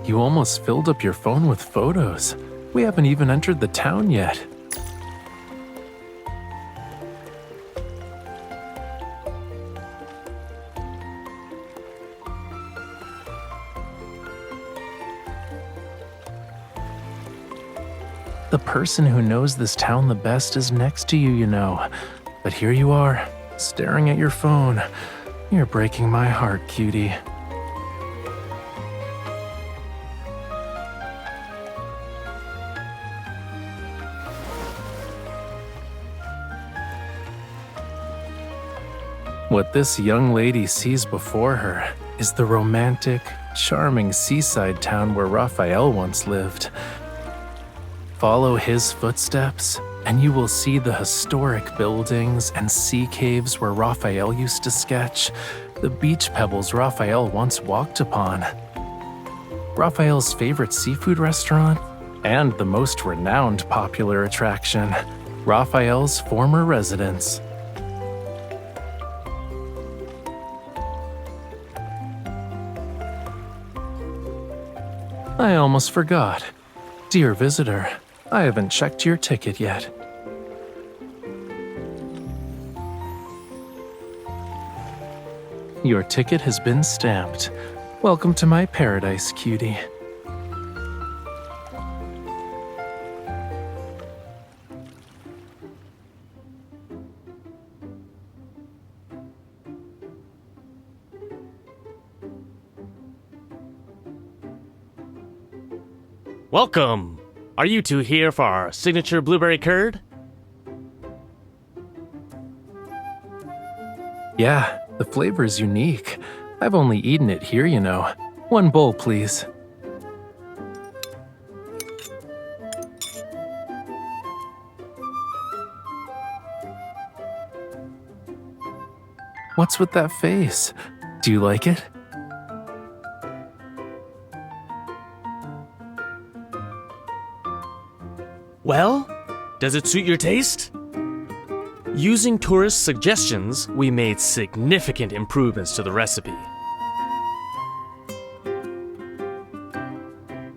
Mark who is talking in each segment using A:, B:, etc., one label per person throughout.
A: You almost filled up your phone with photos. We haven't even entered the town yet. The person who knows this town the best is next to you, you know. But here you are, staring at your phone. You're breaking my heart, cutie. What this young lady sees before her is the romantic, charming seaside town where Rafayel once lived. Follow his footsteps, and you will see the historic buildings and sea caves where Rafayel used to sketch, the beach pebbles Rafayel once walked upon, Rafayel's favorite seafood restaurant, and the most renowned popular attraction, Rafayel's former residence. I almost forgot. Dear visitor, I haven't checked your ticket yet. Your ticket has been stamped. Welcome to my paradise, cutie.
B: Welcome! Are you two here for our signature blueberry curd?
A: Yeah, the flavor is unique. I've only eaten it here, you know. One bowl, please. What's with that face? Do you like it?
B: Well, does it suit your taste? Using tourist suggestions, we made significant improvements to the recipe.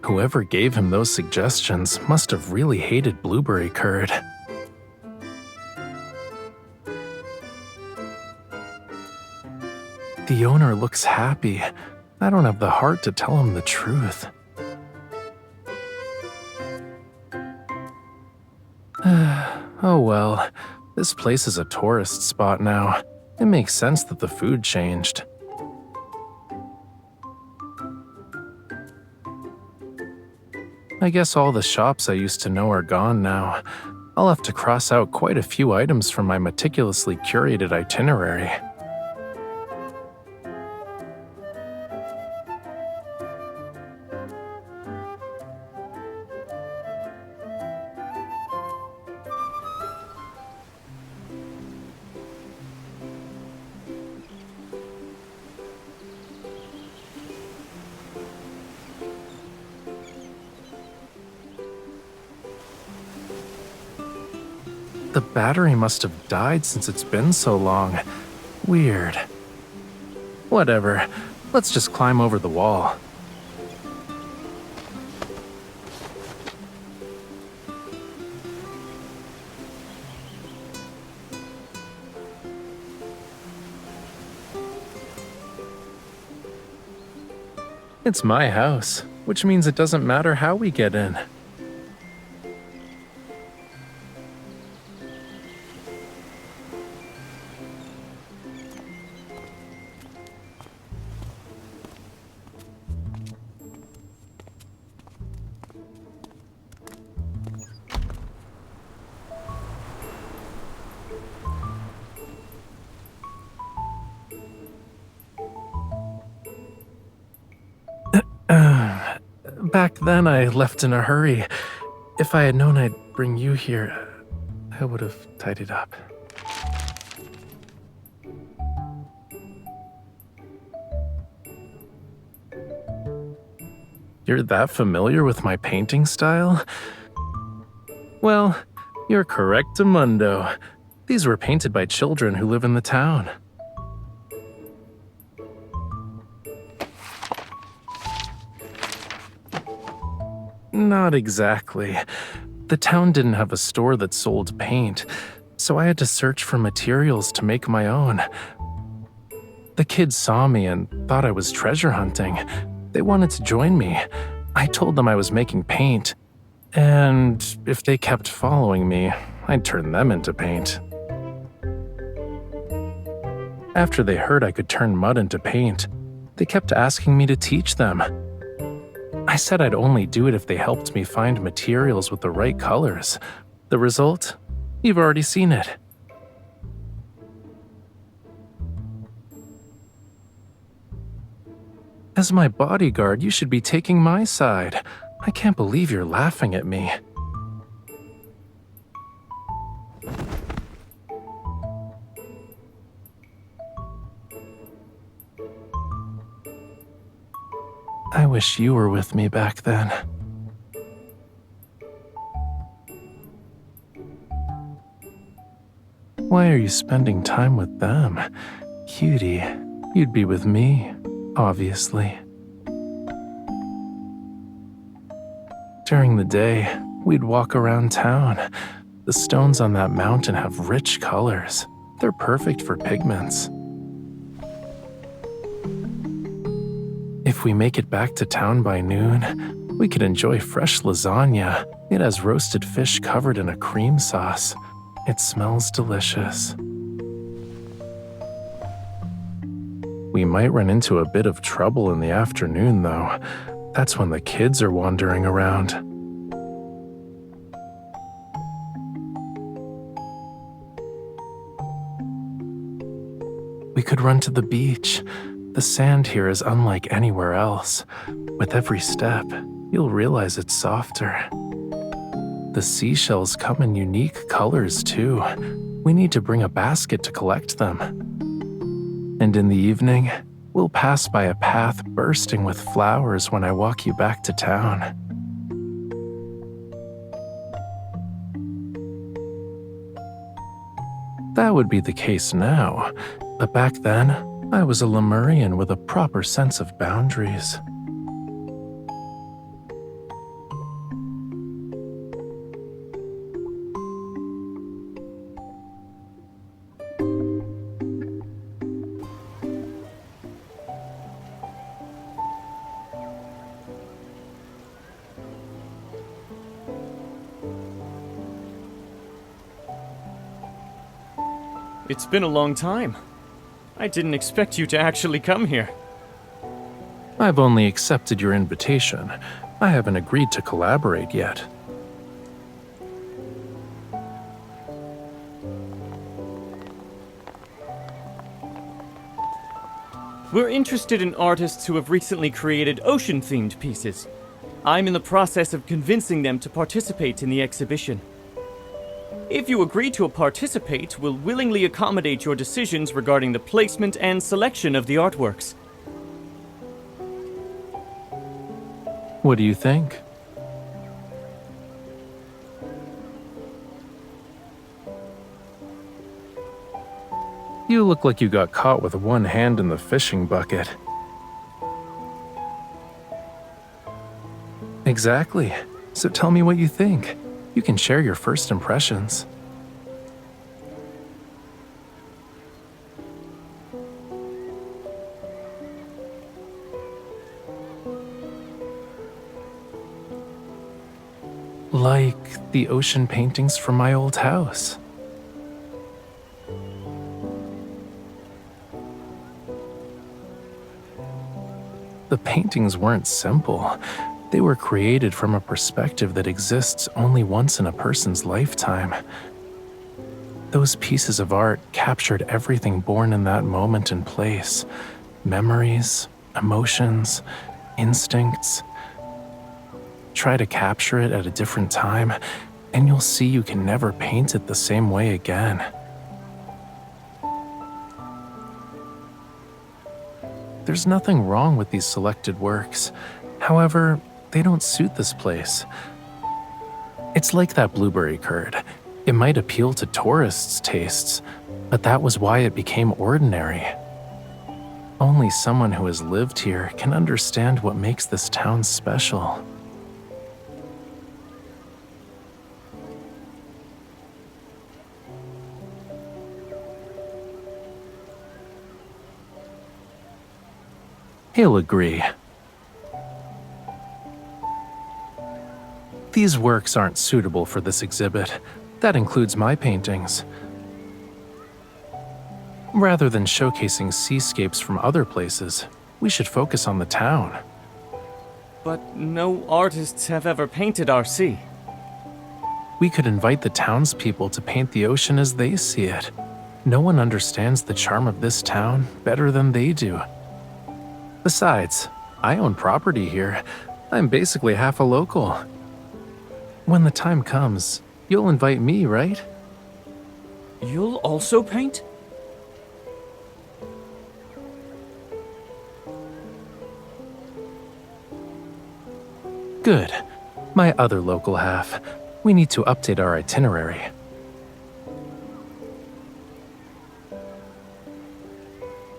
A: Whoever gave him those suggestions must have really hated blueberry curd. The owner looks happy. I don't have the heart to tell him the truth. Oh well, this place is a tourist spot now. It makes sense that the food changed. I guess all the shops I used to know are gone now. I'll have to cross out quite a few items from my meticulously curated itinerary. The battery must have died since it's been so long. Weird. Whatever, let's just climb over the wall. It's my house, which means it doesn't matter how we get in. Back then, I left in a hurry. If I had known I'd bring you here, I would have tidied up. You're that familiar with my painting style? Well, you're correctamundo. These were painted by children who live in the town. Not exactly. The town didn't have a store that sold paint, so I had to search for materials to make my own. The kids saw me and thought I was treasure hunting. They wanted to join me. I told them I was making paint, and if they kept following me, I'd turn them into paint. After they heard I could turn mud into paint, they kept asking me to teach them. I said I'd only do it if they helped me find materials with the right colors. The result? You've already seen it. As my bodyguard, you should be taking my side. I can't believe you're laughing at me. I wish you were with me back then. Why are you spending time with them? Cutie, you'd be with me, obviously. During the day, we'd walk around town. The stones on that mountain have rich colors. They're perfect for pigments. If we make it back to town by noon, we could enjoy fresh lasagna. It has roasted fish covered in a cream sauce. It smells delicious. We might run into a bit of trouble in the afternoon, though. That's when the kids are wandering around. We could run to the beach. The sand here is unlike anywhere else. With every step, you'll realize it's softer. The seashells come in unique colors, too. We need to bring a basket to collect them. And in the evening, we'll pass by a path bursting with flowers when I walk you back to town. That would be the case now, but back then, I was a Lemurian with a proper sense of boundaries.
B: It's been a long time. I didn't expect you to actually come here.
A: I've only accepted your invitation. I haven't agreed to collaborate yet.
B: We're interested in artists who have recently created ocean-themed pieces. I'm in the process of convincing them to participate in the exhibition. If you agree to participate, we'll willingly accommodate your decisions regarding the placement and selection of the artworks.
A: What do you think? You look like you got caught with one hand in the fishing bucket. Exactly. So tell me what you think. You can share your first impressions. Like the ocean paintings from my old house. The paintings weren't simple. They were created from a perspective that exists only once in a person's lifetime. Those pieces of art captured everything born in that moment and place. Memories, emotions, instincts. Try to capture it at a different time, and you'll see you can never paint it the same way again. There's nothing wrong with these selected works. However, they don't suit this place. It's like that blueberry curd. It might appeal to tourists' tastes, but that was why it became ordinary. Only someone who has lived here can understand what makes this town special. He'll agree. These works aren't suitable for this exhibit. That includes my paintings. Rather than showcasing seascapes from other places, we should focus on the town.
B: But no artists have ever painted our sea.
A: We could invite the townspeople to paint the ocean as they see it. No one understands the charm of this town better than they do. Besides, I own property here. I'm basically half a local. When the time comes, you'll invite me, right?
B: You'll also paint?
A: Good. My other local half. We need to update our itinerary.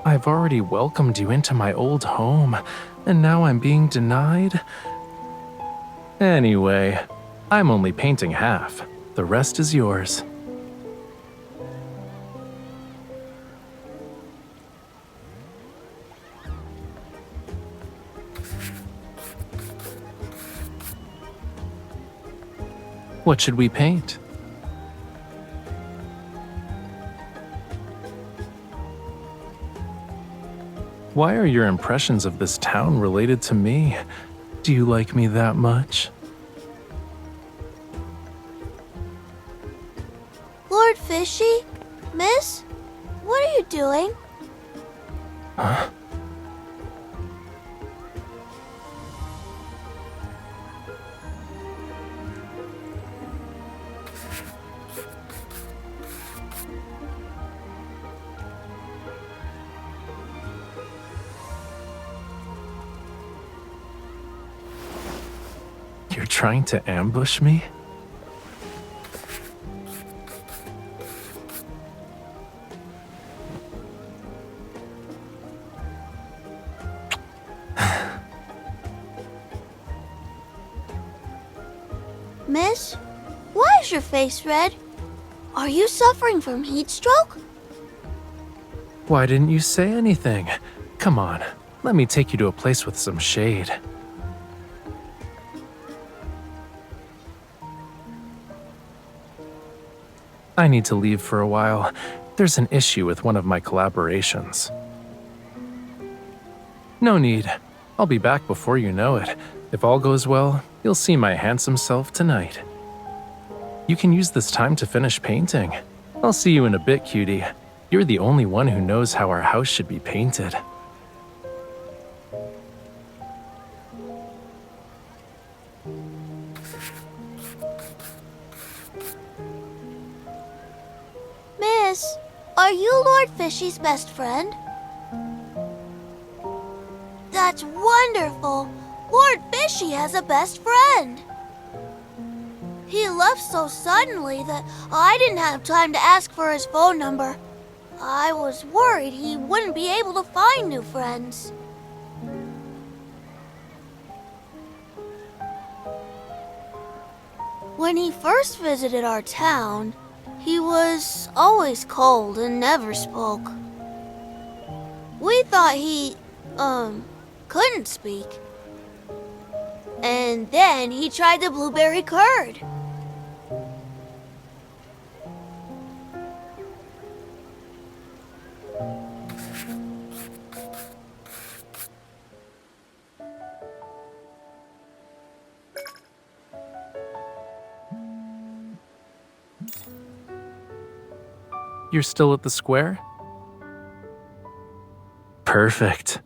A: I've already welcomed you into my old home, and now I'm being denied? Anyway, I'm only painting half. The rest is yours. What should we paint? Why are your impressions of this town related to me? Do you like me that much?
C: Lord Fishy? Miss? What are you doing?
A: Huh? You're trying to ambush me?
C: Miss? Why is your face red? Are you suffering from heat stroke?
A: Why didn't you say anything? Come on, let me take you to a place with some shade. I need to leave for a while. There's an issue with one of my collaborations. No need. I'll be back before you know it. If all goes well, you'll see my handsome self tonight. You can use this time to finish painting. I'll see you in a bit, cutie. You're the only one who knows how our house should be painted.
C: Miss, are you Lord Fishy's best friend? That's wonderful! Lord Fishy has a best friend! He left so suddenly that I didn't have time to ask for his phone number. I was worried he wouldn't be able to find new friends. When he first visited our town, he was always cold and never spoke. We thought he, couldn't speak. And then he tried the blueberry curd.
A: You're still at the square? Perfect.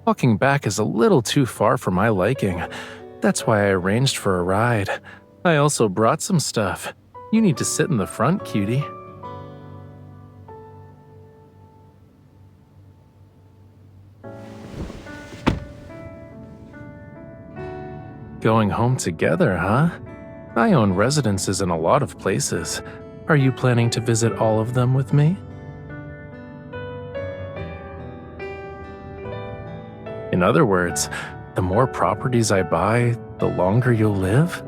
A: Walking back is a little too far for my liking. That's why I arranged for a ride. I also brought some stuff. You need to sit in the front, cutie. Going home together, huh? I own residences in a lot of places. Are you planning to visit all of them with me? In other words, the more properties I buy, the longer you'll live?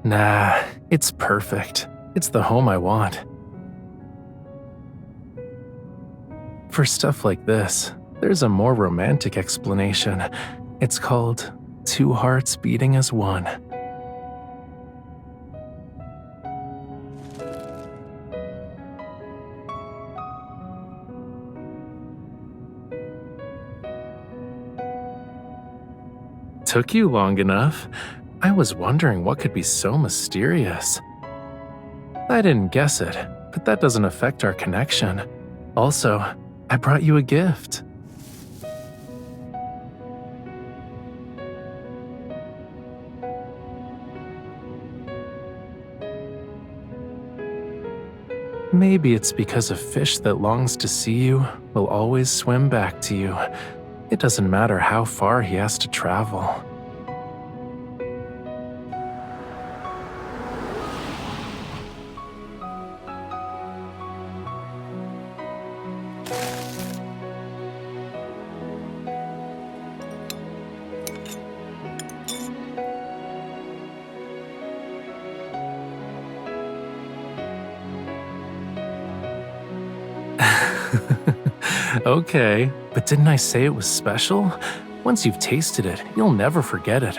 A: Nah, it's perfect. It's the home I want. For stuff like this, there's a more romantic explanation. It's called two hearts beating as one. Took you long enough. I was wondering what could be so mysterious. I didn't guess it, but that doesn't affect our connection. Also, I brought you a gift. Maybe it's because a fish that longs to see you will always swim back to you. It doesn't matter how far he has to travel. Okay, but didn't I say it was special? Once you've tasted it, you'll never forget it.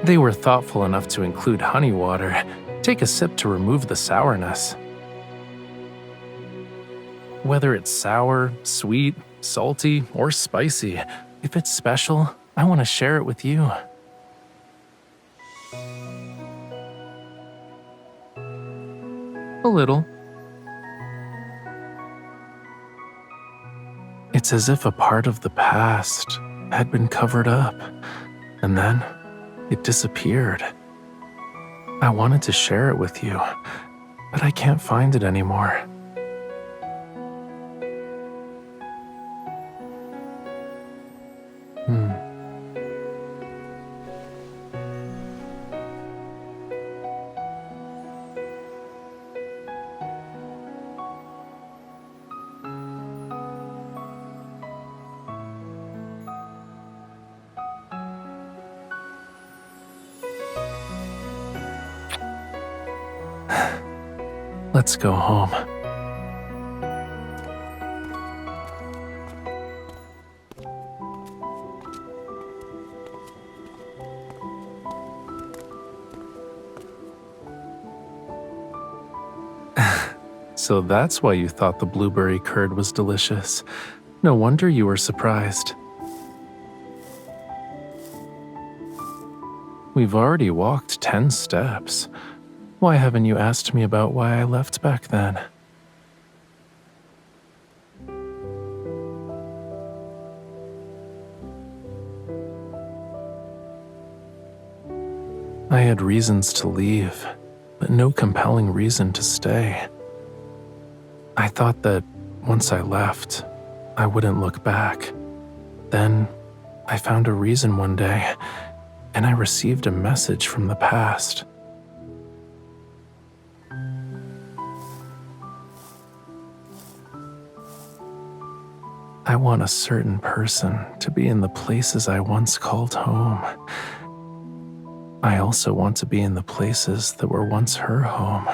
A: They were thoughtful enough to include honey water. Take a sip to remove the sourness. Whether it's sour, sweet, salty, or spicy, if it's special, I want to share it with you. A little. It's as if a part of the past had been covered up, and then it disappeared. I wanted to share it with you, but I can't find it anymore. Let's go home. So that's why you thought the blueberry curd was delicious. No wonder you were surprised. We've already walked 10 steps. Why haven't you asked me about why I left back then? I had reasons to leave, but no compelling reason to stay. I thought that once I left, I wouldn't look back. Then I found a reason one day, and I received a message from the past. I want a certain person to be in the places I once called home. I also want to be in the places that were once her home.